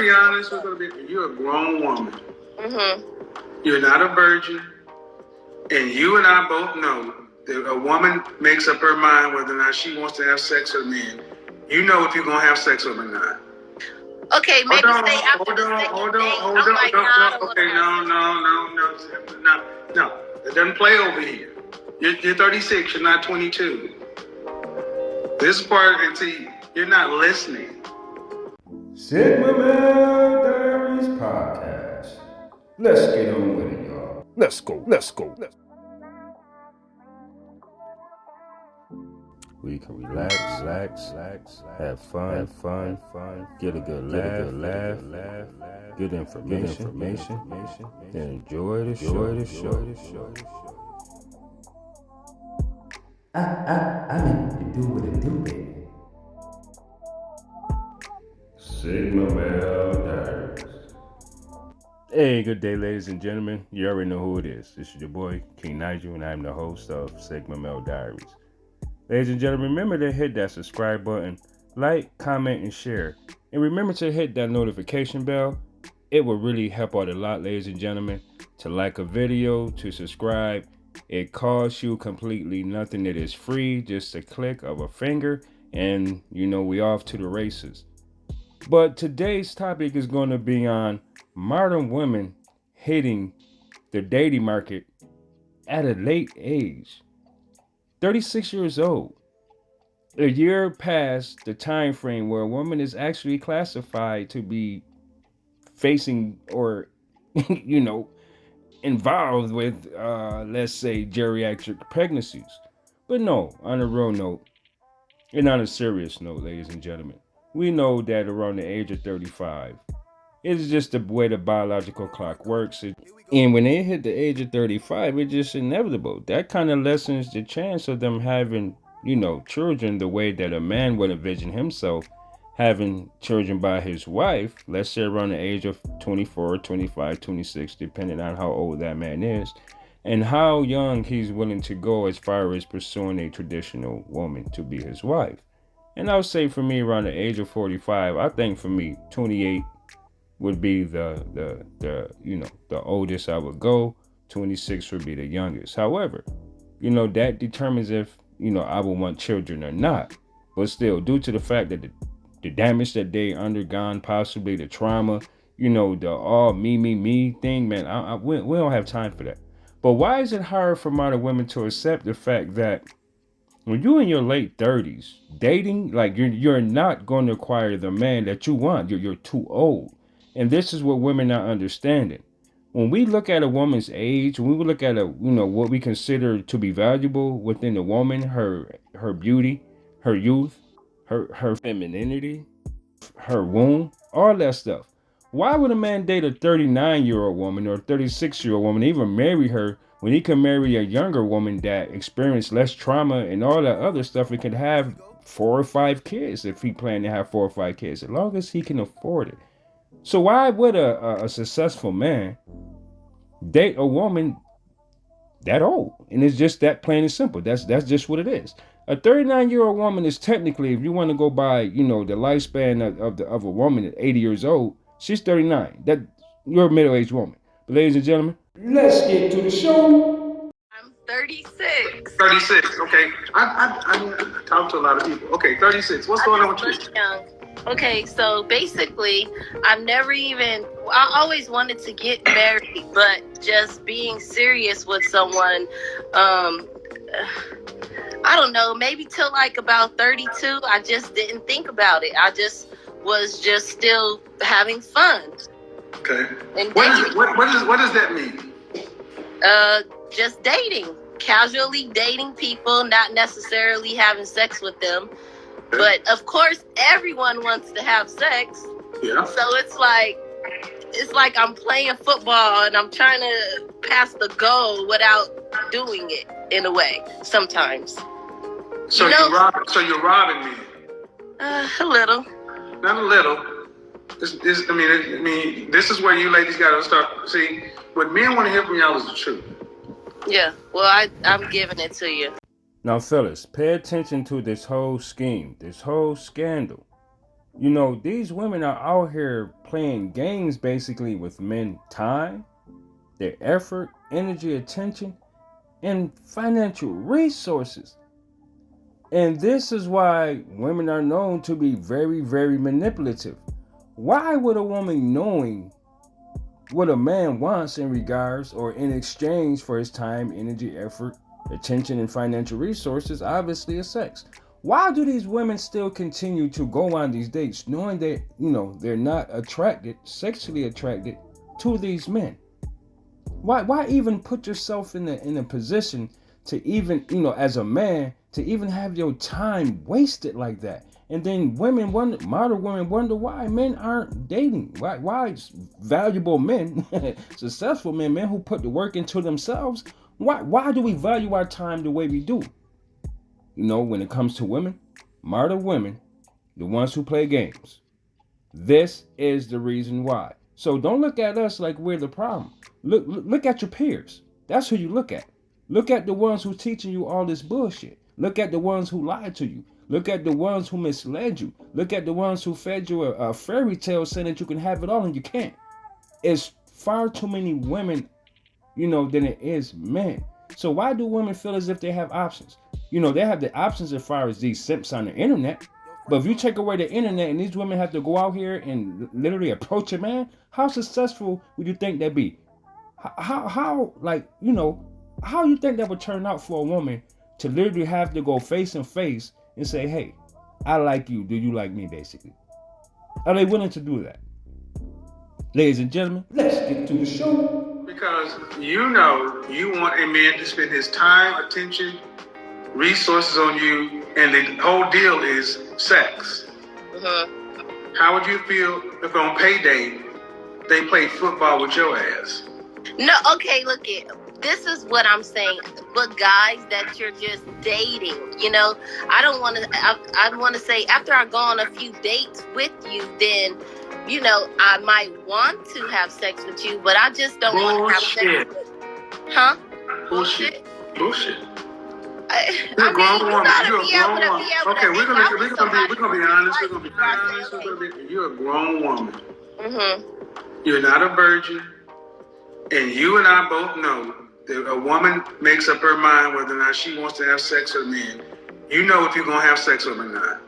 be honest. You're a grown woman. Mm-hmm. You're not a virgin. And you and I both know that a woman makes up her mind whether or not she wants to have sex with men. You know if you're going to have sex with them or not. Okay, maybe stay after the second date. I'm like, nah, I don't want to have sex. No. It doesn't play over here. You're 36. You're not 22. This part, and see, you're not listening. Samuels Diaries Podcast. Let's get on with it, y'all. Let's go. We can relax, have fun, get a good laugh, good information, and enjoy the show. I meant to do what it do, baby. Sigma Male Diaries. Hey, good day, ladies and gentlemen. You already know who it is. This is your boy, King Nigel, and I'm the host of Sigma Male Diaries. Ladies and gentlemen, remember to hit that subscribe button, like, comment, and share. And remember to hit that notification bell. It will really help out a lot, ladies and gentlemen, to like a video, to subscribe. It costs you completely nothing. It is free, just a click of a finger, and we off to the races. But today's topic is going to be on modern women hitting the dating market at a late age. 36 years old. A year past the time frame where a woman is actually classified to be facing or, involved with, let's say, geriatric pregnancies. But no, on a real note, and on a serious note, ladies and gentlemen, we know that around the age of 35, it's just the way the biological clock works. And when they hit the age of 35, it's just inevitable. That kind of lessens the chance of them having, children the way that a man would envision himself having children by his wife, let's say around the age of 24, 25, 26, depending on how old that man is, and how young he's willing to go as far as pursuing a traditional woman to be his wife. And I would say for me, around the age of 45, I think for me, 28 would be the oldest I would go. 26 would be the youngest. However, that determines if, I would want children or not. But still, due to the fact that the damage that they undergone, possibly the trauma, the all me thing, man, we don't have time for that. But why is it hard for modern women to accept the fact that when you're in your late 30s, dating, like you're not going to acquire the man that you want. You're too old. And this is what women are understanding. When we look at a woman's age, when we look at what we consider to be valuable within a woman, her beauty, her youth, her femininity, her womb, all that stuff. Why would a man date a 39-year-old woman or a 36-year-old woman, even marry her, when he can marry a younger woman that experienced less trauma and all that other stuff and could have 4 or 5 kids if he planned to have 4 or 5 kids, as long as he can afford it? So why would a successful man date a woman that old? And it's just that plain and simple. That's just what it is. A 39-year-old woman is technically, if you want to go by, the lifespan of a woman at 80 years old, she's 39. That you're a middle-aged woman. But ladies and gentlemen, let's get to the show. I'm 36. 36. Okay. I talk to a lot of people. Okay, 36. What's going on with you? Young. Okay, so basically, I always wanted to get married, but just being serious with someone, I don't know, maybe till like about 32, I just didn't think about it. I just was still having fun. Okay. And what does that mean? Just dating. Casually dating people, not necessarily having sex with them. But of course, everyone wants to have sex. Yeah. So it's like I'm playing football and I'm trying to pass the goal without doing it in a way sometimes. So you're robbing me. A little. Not a little. This is where you ladies got to start. See, what men want to hear from y'all is the truth. Yeah. Well, I'm giving it to you. Now, fellas, pay attention to this whole scheme, this whole scandal. These women are out here playing games basically with men time, their effort, energy, attention, and financial resources. And this is why women are known to be very, very manipulative. Why would a woman knowing what a man wants in regards or in exchange for his time, energy, effort, attention, and financial resources, obviously is sex? Why do these women still continue to go on these dates knowing that, they're not attracted, sexually attracted to these men? Why even put yourself in a position to even, as a man, to even have your time wasted like that? And then modern women wonder why men aren't dating. Why valuable men, successful men who put the work into themselves, why do we value our time the way we do? When it comes to women, modern women, the ones who play games. This is the reason why. So don't look at us like we're the problem. Look at your peers. That's who you look at. Look at the ones who teaching you all this bullshit. Look at the ones who lied to you. Look at the ones who misled you. Look at the ones who fed you a fairy tale saying that you can have it all and you can't. It's far too many women, than it is men. So why do women feel as if they have options? They have the options as far as these simps on the internet. But if you take away the internet and these women have to go out here and literally approach a man, how successful would you think that be? How you think that would turn out for a woman to literally have to go face and face and say, hey, I like you, do you like me, basically? Are they willing to do that? Ladies and gentlemen, let's get to the show. Because you want a man to spend his time, attention, resources on you, and the whole deal is sex. How would you feel if on payday they played football with your ass? No, okay, look it. This is what I'm saying. But guys that you're just dating, I don't want to. I want to say after I go on a few dates with you, then I might want to have sex with you, but I just don't want to have sex with you. Huh? Bullshit. I You're a grown mean, woman. you're a grown woman. Okay, we're gonna be honest. You're a grown woman. Mm-hmm. You're not a virgin, and you and I both know that a woman makes up her mind whether or not she wants to have sex with men. You know if you're gonna have sex with them or not.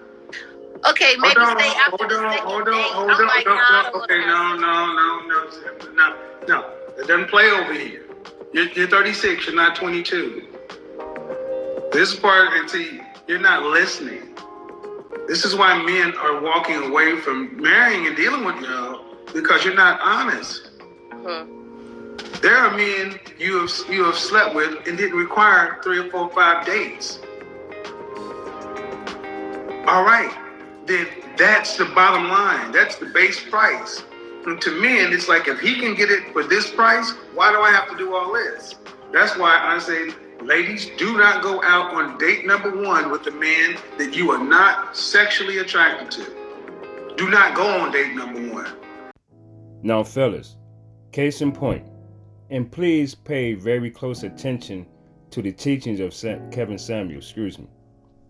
Okay, maybe stay after the second date. I'm like, no. Okay, no. It doesn't play over here. You're 36. You're not 22. This part, and see, you're not listening. This is why men are walking away from marrying and dealing with y'all because you're not honest. There are men you have slept with and didn't require 3 or 4 or 5 dates. All right, then that's the bottom line. That's the base price. And to men, it's like if he can get it for this price, why do I have to do all this? That's why I say, ladies, do not go out on date number 1 with a man that you are not sexually attracted to. Do not go on date number 1. Now, fellas, case in point, and please pay very close attention to the teachings of Kevin Samuels,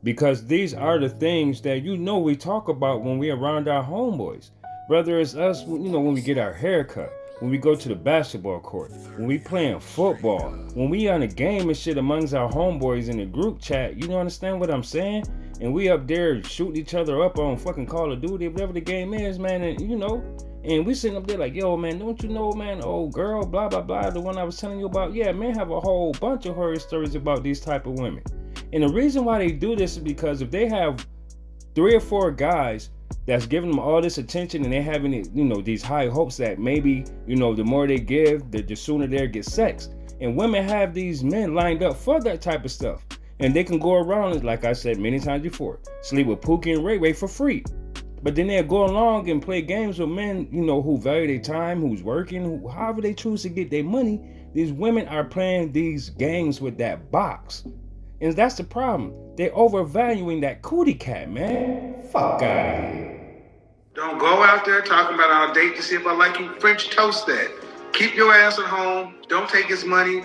because these are the things that we talk about when we're around our homeboys. Whether it's us, when we get our hair cut, when we go to the basketball court, when we playing football, when we on a game and shit amongst our homeboys in the group chat, you understand what I'm saying? And we up there shooting each other up on fucking Call of Duty, whatever the game is, man, and and we sitting up there like, yo, man, don't you know, man, old girl, blah, blah, blah, the one I was telling you about, yeah, men have a whole bunch of horror stories about these type of women. And the reason why they do this is because if they have 3 or 4 guys that's giving them all this attention and they're having these high hopes that maybe, the more they give, the sooner they'll get sex. And women have these men lined up for that type of stuff. And they can go around, like I said many times before, sleep with Pookie and Ray Ray for free. But then they'll go along and play games with men, who value their time, who's working, however they choose to get their money. These women are playing these games with that box. And that's the problem. They're overvaluing that cootie cat, man. Fuck out of here. Don't go out there talking about our date to see if I like you. French toast that. Keep your ass at home. Don't take his money.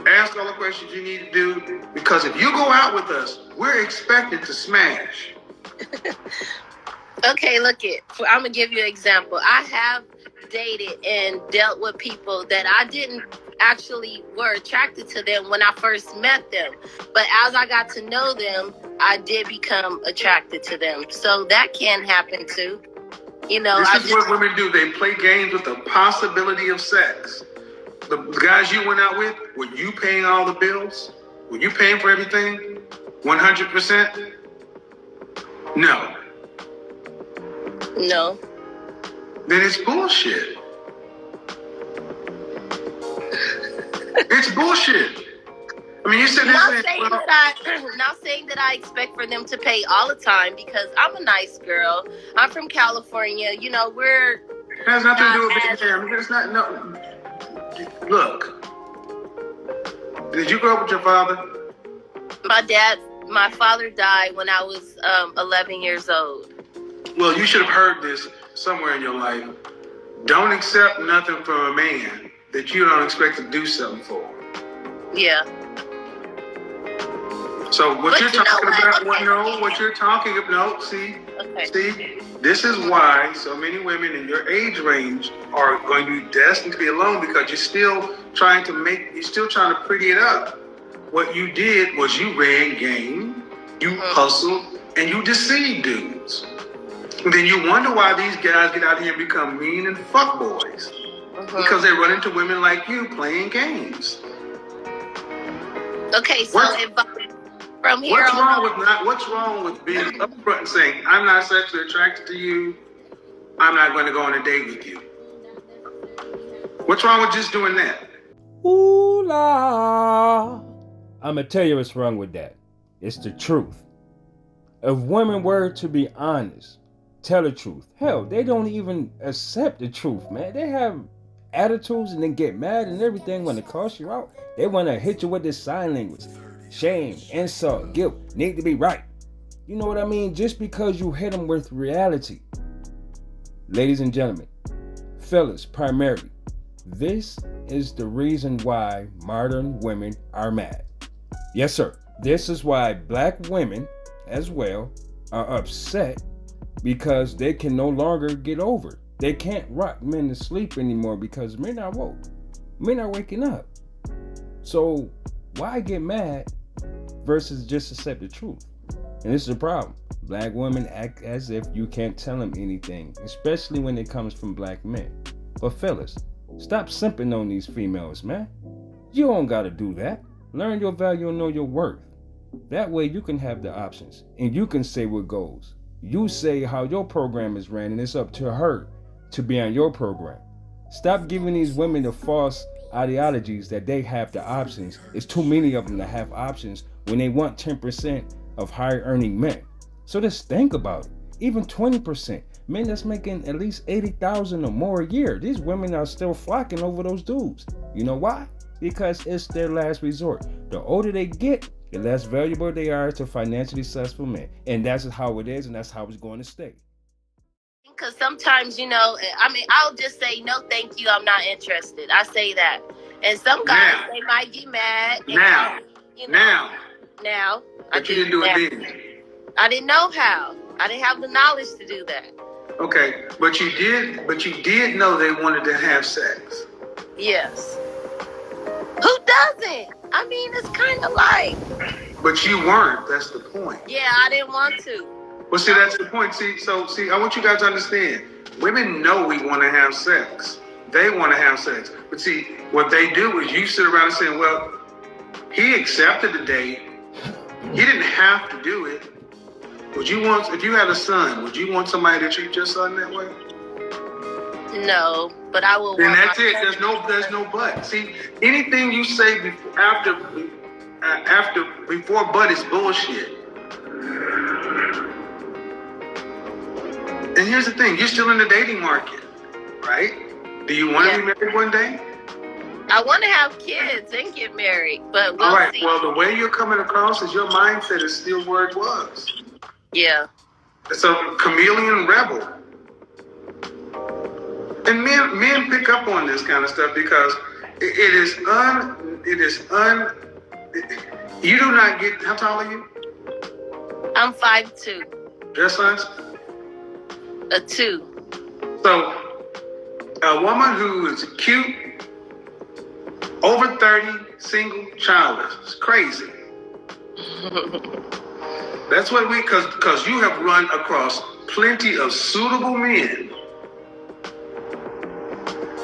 Ask all the questions you need to do. Because if you go out with us, we're expected to smash. Okay, look it. I'm gonna give you an example. I have dated and dealt with people that I didn't actually were attracted to them when I first met them, but as I got to know them, I did become attracted to them. So that can happen too. You know, This I is what just women do. They play games with the possibility of sex. The guys you went out with, were you paying all the bills? Were you paying for everything? 100%? No. no. Then it's bullshit. It's bullshit. I mean, you said Not this. saying Well, that not saying that I expect for them to pay all the time because I'm a nice girl. I'm from California. You know, we're it has nothing to not do with as being there. It's not. No. Look, did you grow up with your father? my father died when I was 11 years old. Well, you should have heard this somewhere in your life. Don't accept nothing from a man that you don't expect to do something for. Yeah. So what But you're you know talking what? about, Okay. no, what you're talking about, no, see, this is why so many women in your age range are going to be destined to be alone because you're still trying to pretty it up. What you did was you ran game, you hustled, and you deceived dudes. And then you wonder why these guys get out here and become mean and fuck boys. Because they run into women like you playing games. Okay, so from here What's on, what's wrong with being upfront and saying, I'm not sexually attracted to you, I'm not going to go on a date with you? What's wrong with just doing that? Ooh la. I'ma tell you what's wrong with that. It's the truth. If women were to be honest, tell the truth. Hell, they don't even accept the truth, man. They have attitudes and then get mad and everything when it calls you out. They want to hit you with this sign language. Shame, insult, guilt, need to be right. You know what I mean? Just because you hit them with reality. Ladies and gentlemen, fellas primarily, this is the reason why modern women are mad. Yes, sir. This is why black women as well are upset because they can no longer get over it. They can't rock men to sleep anymore because men are woke. Men are waking up. So why get mad versus just accept the truth? And this is the problem. Black women act as if you can't tell them anything, especially when it comes from black men. But fellas, stop simping on these females, man. You don't gotta do that. Learn your value and know your worth. That way you can have the options and you can say what goes. You say how your program is ran and it's up to her to be on your program. Stop giving these women the false ideologies that they have the options. It's too many of them to have options when they want 10% of higher earning men. So just think about it. Even 20%. Men that's making at least 80,000 or more a year. These women are still flocking over those dudes. You know why? Because it's their last resort. The older they get, the less valuable they are to financially successful men. And that's how it is, and that's how it's going to stay. because sometimes, you know, I mean, I'll just say, no, thank you, I'm not interested. I say that. And some guys, they might get mad. Now. But you didn't do it then. I didn't know how. I didn't have the knowledge to do that. Okay, but you did know they wanted to have sex. Yes. Who doesn't? I mean, it's kind of like. But you weren't. That's the point. Yeah, I didn't want to. Well, see, that's the point. See, I want you guys to understand. Women know we want to have sex. They want to have sex. But see, what they do is you sit around and say, well, he accepted the date. He didn't have to do it. If you had a son, would you want somebody to treat your son that way? No, but I will. And that's it. There's no but. See, anything you say before but is bullshit. And here's the thing: you're still in the dating market, right? Do you want to be married one day? I want to have kids and get married, but we'll all right. see. Well, the way you're coming across is your mindset is still where it was. Yeah. It's a chameleon rebel. And men pick up on this kind of stuff because you do not get, how tall are you? I'm 5'2". Your sons? A 2. So, a woman who is cute, over 30, single, childless. It's crazy. That's what because you have run across plenty of suitable men,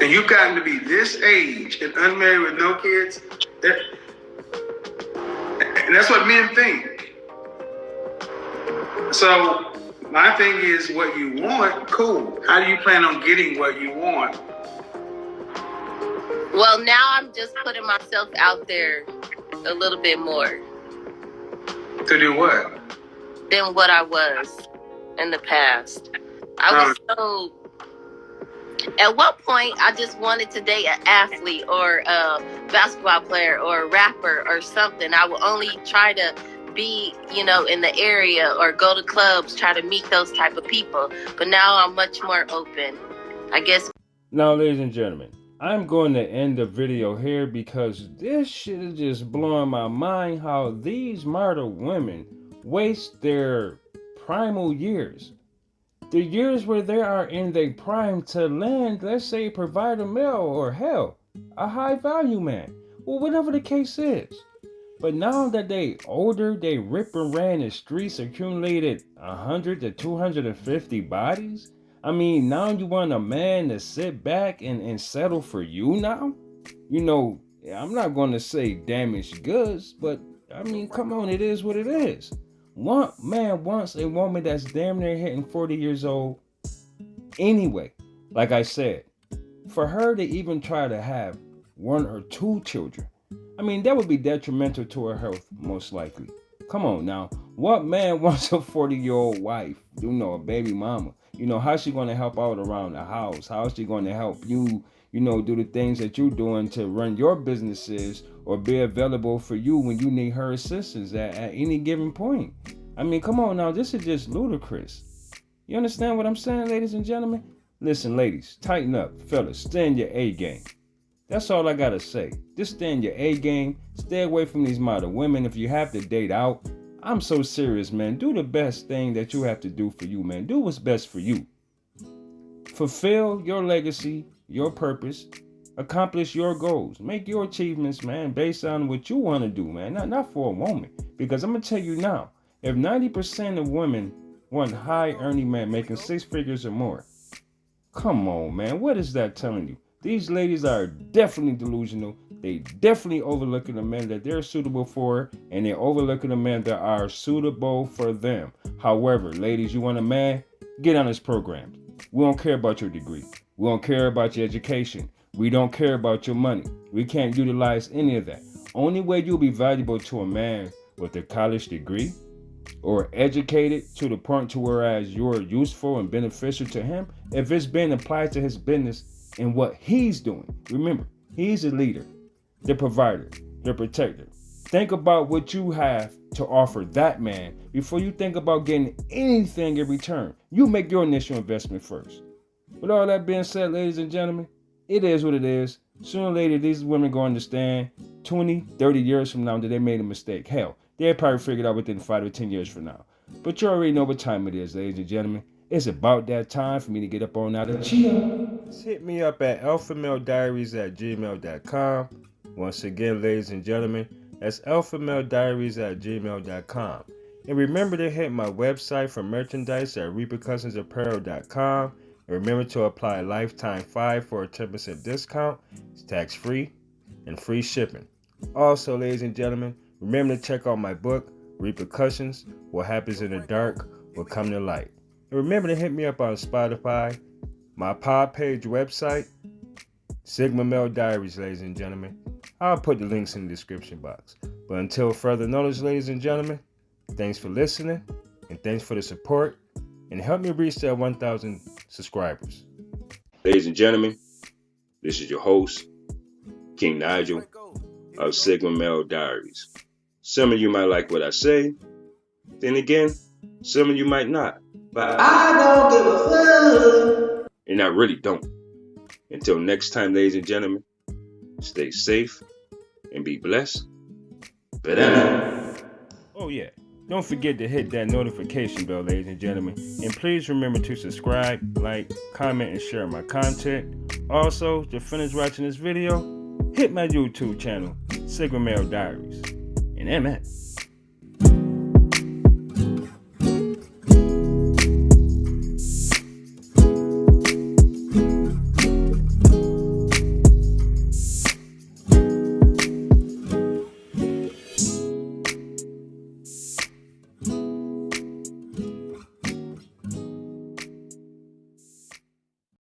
and you've gotten to be this age and unmarried with no kids. And that's what men think. So my thing is, what you want, cool. How do you plan on getting what you want? Well, now I'm just putting myself out there a little bit more. To do what? Than what I was in the past. I was so... At one point, I just wanted to date an athlete or a basketball player or a rapper or something. I would only try to be, in the area or go to clubs, try to meet those type of people. But now I'm much more open, I guess. Now, ladies and gentlemen, I'm going to end the video here because this shit is just blowing my mind how these martyr women waste their primal years. The years where they are in their prime to land, let's say, provide a male or hell, a high value man, or whatever the case is. But now that they older, they rip and ran the streets, accumulated 100 to 250 bodies. I mean, now you want a man to sit back and settle for you now? I'm not going to say damaged goods, but I mean, come on, it is what it is. One man wants a woman that's damn near hitting 40 years old anyway. Like I said, for her to even try to have 1 or 2 children, I mean, that would be detrimental to her health, most likely. Come on now. What man wants a 40-year-old wife? A baby mama. How's she going to help out around the house? How is she going to help you, do the things that you're doing to run your businesses or be available for you when you need her assistance at any given point? I mean, come on now. This is just ludicrous. You understand what I'm saying, ladies and gentlemen? Listen, ladies, tighten up. Fellas, stay in your A game. That's all I gotta say. Just stay in your A game. Stay away from these modern women. If you have to date out, I'm so serious, man. Do the best thing that you have to do for you, man. Do what's best for you. Fulfill your legacy, your purpose. Accomplish your goals. Make your achievements, man, based on what you want to do, man. Not for a woman. Because I'm gonna tell you now, if 90% of women want high earning men making 6 figures or more, come on, man. What is that telling you? These ladies are definitely delusional. They definitely overlooking the men that they're suitable for, and they're overlooking the men that are suitable for them. However, ladies, you want a man? Get on this program. We don't care about your degree. We don't care about your education. We don't care about your money. We can't utilize any of that. Only way you'll be valuable to a man with a college degree or educated to the point to whereas you're useful and beneficial to him if it's being applied to his business and what he's doing. Remember, he's a leader, the provider, the protector. Think about what you have to offer that man before you think about getting anything in return. You make your initial investment first. With all that being said, ladies and gentlemen, it is what it is. Sooner or later, these women going to understand 20, 30 years from now that they made a mistake. Hell, they'll probably figure it out within 5 or 10 years from now. But you already know what time it is, ladies and gentlemen. It's about that time for me to get up on out of chill. Hit me up at alphamalediaries@gmail.com. Once again, ladies and gentlemen, that's alphamalediaries@gmail.com. And remember to hit my website for merchandise at repercussionsapparel.com. And remember to apply lifetime 5 for a 10% discount. It's tax free and free shipping. Also, ladies and gentlemen, remember to check out my book, Repercussions, What Happens in the Dark Will Come to Light. And remember to hit me up on Spotify, my pod page website, Sigma Male Diaries, ladies and gentlemen. I'll put the links in the description box. But until further notice, ladies and gentlemen, thanks for listening and thanks for the support and help me reach that 1,000 subscribers. Ladies and gentlemen, this is your host, King Nigel of Sigma Male Diaries. Some of you might like what I say, then again, some of you might not. But I don't give a fuck. And I really don't. Until next time, ladies and gentlemen, stay safe and be blessed. But oh yeah, Don't forget to hit that notification bell, ladies and gentlemen. And please remember to subscribe, like, comment, and share my content. Also, to finish watching this video, hit my YouTube channel, Sigma Male Diaries. And amen.